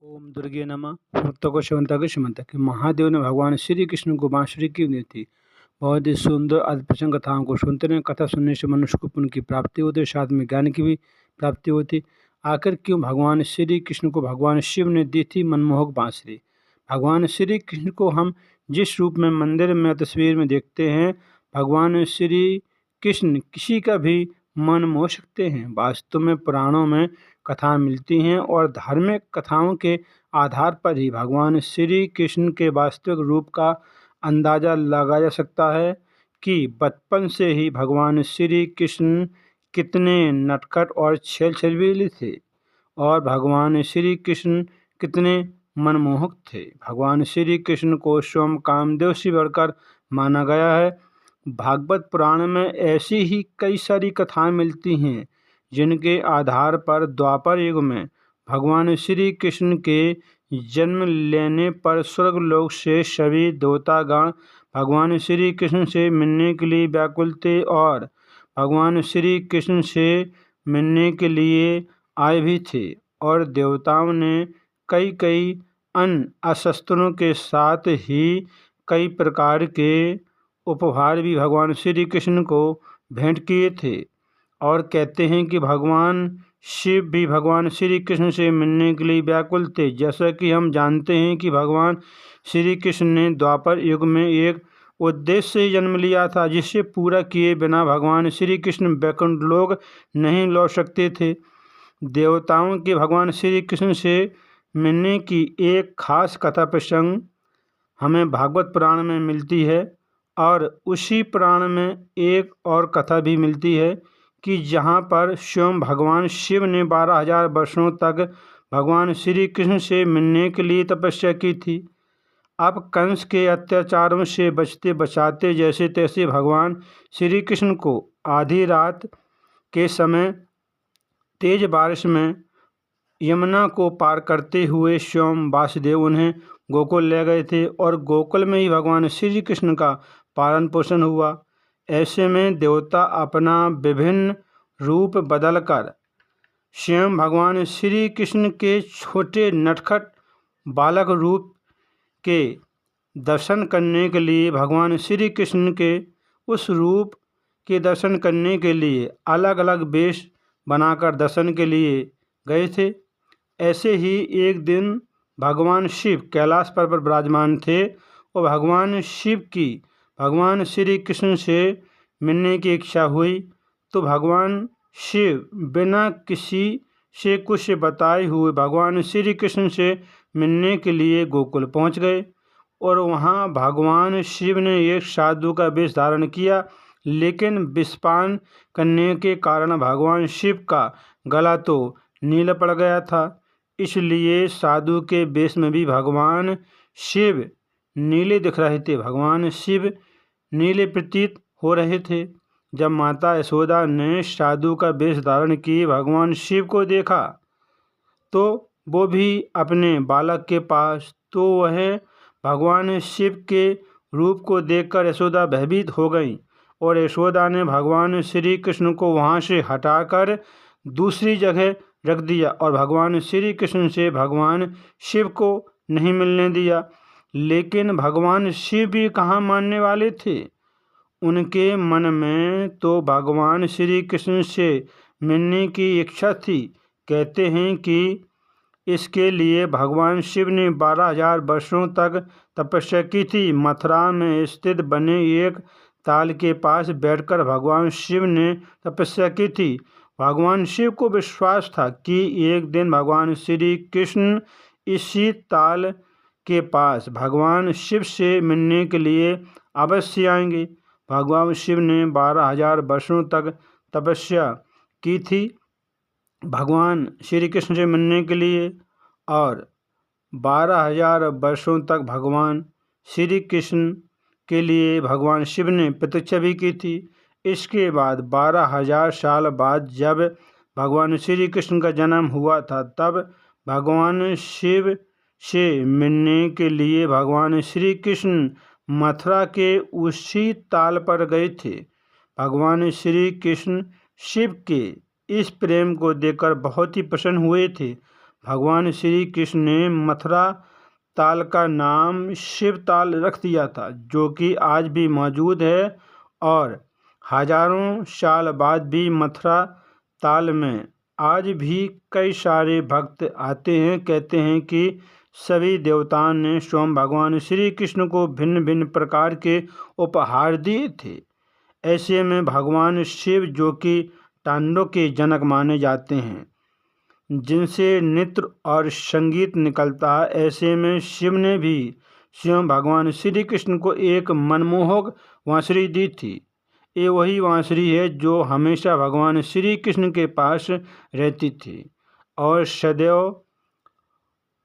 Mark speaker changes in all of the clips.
Speaker 1: ओम दुर्गे नमः। भक्तों शिवंता के शिवंता के महादेव ने भगवान श्री कृष्ण को बांसुरी क्यों दी थी। बहुत ही सुंदर अद्भुत कथाओं को सुनते हैं। कथा सुनने से मनुष्य को पुण्य की प्राप्ति होती है, साथ में ज्ञान की भी प्राप्ति होती। आखिर क्यों भगवान श्री कृष्ण को भगवान शिव ने दी थी मनमोहक बांसुरी। भगवान श्री कृष्ण को हम जिस रूप में मंदिर में तस्वीर में देखते हैं, भगवान श्री कृष्ण किसी का भी मन मोह सकते हैं। वास्तव में पुराणों में कथाएं मिलती हैं और धार्मिक कथाओं के आधार पर ही भगवान श्री कृष्ण के वास्तविक रूप का अंदाज़ा लगाया जा सकता है कि बचपन से ही भगवान श्री कृष्ण कितने नटखट और छेल छबीले थे और भगवान श्री कृष्ण कितने मनमोहक थे। भगवान श्री कृष्ण को स्वयं कामदेव से बढ़कर माना गया है। भागवत पुराण में ऐसी ही कई सारी कथाएं मिलती हैं जिनके आधार पर द्वापर युग में भगवान श्री कृष्ण के जन्म लेने पर स्वर्गलोक से सभी देवतागण भगवान श्री कृष्ण से मिलने के लिए व्याकुल थे और भगवान श्री कृष्ण से मिलने के लिए आए भी थे। और देवताओं ने कई कई अन्य अस्त्रों के साथ ही कई प्रकार के उपहार भी भगवान श्री कृष्ण को भेंट किए थे। और कहते हैं कि भगवान शिव भी भगवान श्री कृष्ण से मिलने के लिए व्याकुल थे। जैसा कि हम जानते हैं कि भगवान श्री कृष्ण ने द्वापर युग में एक उद्देश्य से जन्म लिया था, जिसे पूरा किए बिना भगवान श्री कृष्ण वैकुंठ लोक नहीं लौट सकते थे। देवताओं के भगवान श्री कृष्ण से मिलने की एक खास कथा प्रसंग हमें भागवत पुराण में मिलती है और उसी पुराण में एक और कथा भी मिलती है कि जहाँ पर स्वयं भगवान शिव ने 12,000 वर्षों तक भगवान श्री कृष्ण से मिलने के लिए तपस्या की थी। अब कंस के अत्याचारों से बचते बचाते जैसे तैसे भगवान श्री कृष्ण को आधी रात के समय तेज बारिश में यमुना को पार करते हुए स्वयं वासुदेव उन्हें गोकुल ले गए थे और गोकुल में ही भगवान श्री कृष्ण का पालन पोषण हुआ। ऐसे में देवता अपना विभिन्न रूप बदलकर स्वयं भगवान श्री कृष्ण के छोटे नटखट बालक रूप के दर्शन करने के लिए भगवान श्री कृष्ण के उस रूप के दर्शन करने के लिए अलग अलग वेश बनाकर दर्शन के लिए गए थे। ऐसे ही एक दिन भगवान शिव कैलाश पर विराजमान थे और भगवान शिव की भगवान श्री कृष्ण से मिलने की इच्छा हुई, तो भगवान शिव बिना किसी से कुछ बताए हुए भगवान श्री कृष्ण से मिलने के लिए गोकुल पहुंच गए। और वहां भगवान शिव ने एक साधु का वेश धारण किया, लेकिन विषपान करने के कारण भगवान शिव का गला तो नीला पड़ गया था, इसलिए साधु के वेश में भी भगवान शिव नीले दिख रहे थे। भगवान शिव नीले प्रतीत हो रहे थे। जब माता यशोदा ने साधु का वेश धारण किए भगवान शिव को देखा तो वो भी अपने बालक के पास, तो वह भगवान शिव के रूप को देखकर यशोदा भयभीत हो गई और यशोदा ने भगवान श्री कृष्ण को वहाँ से हटाकर दूसरी जगह रख दिया और भगवान श्री कृष्ण से भगवान शिव को नहीं मिलने दिया। लेकिन भगवान शिव भी कहाँ मानने वाले थे। उनके मन में तो भगवान श्री कृष्ण से मिलने की इच्छा थी। कहते हैं कि इसके लिए भगवान शिव ने 12,000 वर्षों तक तपस्या की थी। मथुरा में स्थित बने एक ताल के पास बैठकर भगवान शिव ने तपस्या की थी। भगवान शिव को विश्वास था कि एक दिन भगवान श्री कृष्ण इसी ताल के पास भगवान शिव से मिलने के लिए अवश्य आएंगे। भगवान शिव ने 12,000 वर्षों तक तपस्या की थी भगवान श्री कृष्ण से मिलने के लिए और 12,000 वर्षों तक भगवान श्री कृष्ण के लिए भगवान शिव ने प्रतीक्षा भी की थी। इसके बाद 12,000 साल बाद जब भगवान श्री कृष्ण का जन्म हुआ था, तब भगवान शिव से मिलने के लिए भगवान श्री कृष्ण मथुरा के उसी ताल पर गए थे। भगवान श्री कृष्ण शिव के इस प्रेम को देखकर बहुत ही प्रसन्न हुए थे। भगवान श्री कृष्ण ने मथुरा ताल का नाम शिव ताल रख दिया था, जो कि आज भी मौजूद है। और हजारों साल बाद भी मथुरा ताल में आज भी कई सारे भक्त आते हैं। कहते हैं कि सभी देवताओं ने स्वयं भगवान श्री कृष्ण को भिन्न भिन्न प्रकार के उपहार दिए थे। ऐसे में भगवान शिव, जो कि तांडव के जनक माने जाते हैं, जिनसे नृत्य और संगीत निकलता है, ऐसे में शिव ने भी स्वयं भगवान श्री कृष्ण को एक मनमोहक बांसुरी दी थी। ये वही बांसुरी है जो हमेशा भगवान श्री कृष्ण के पास रहती थी और सदैव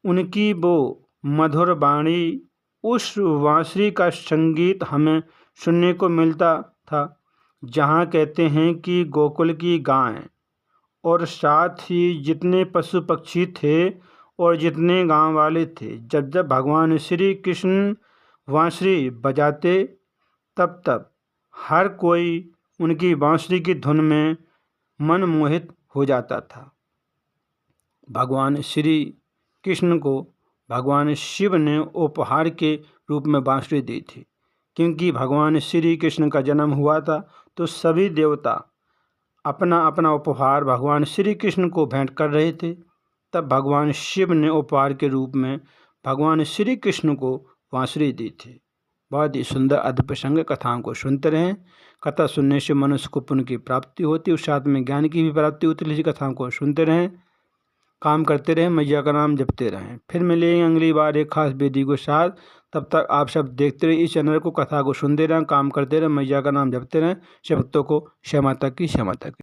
Speaker 1: उनकी वो मधुर वाणी, उस बांसुरी का संगीत हमें सुनने को मिलता था। जहाँ कहते हैं कि गोकुल की गाय और साथ ही जितने पशु पक्षी थे और जितने गांव वाले थे, जब जब भगवान श्री कृष्ण बांसुरी बजाते, तब तब हर कोई उनकी बांसुरी की धुन में मनमोहित हो जाता था। भगवान श्री कृष्ण को भगवान शिव ने उपहार के रूप में बांसुरी दी थी, क्योंकि भगवान श्री कृष्ण का जन्म हुआ था, तो सभी देवता अपना अपना उपहार भगवान श्री कृष्ण को भेंट कर रहे थे। तब भगवान शिव ने उपहार के रूप में भगवान श्री कृष्ण को बांसुरी दी थी। बहुत ही सुंदर अद्भुत प्रसंग। कथाओं को सुनते रहें। कथा सुनने से मनुष्य को पुण्य की प्राप्ति होती है, उस साथ में ज्ञान की भी प्राप्ति होती है। इसी कथाओं को सुनते रहें, काम करते रहें, मैया का नाम जपते रहें। फिर मिलेंगे अगली बार एक खास विधि के साथ। तब तक आप सब देखते रहिए इस चैनल को, कथा को सुनते रहें, काम करते रहें, मैया का नाम जपते रहें। सब भक्तों को क्षमा माता की।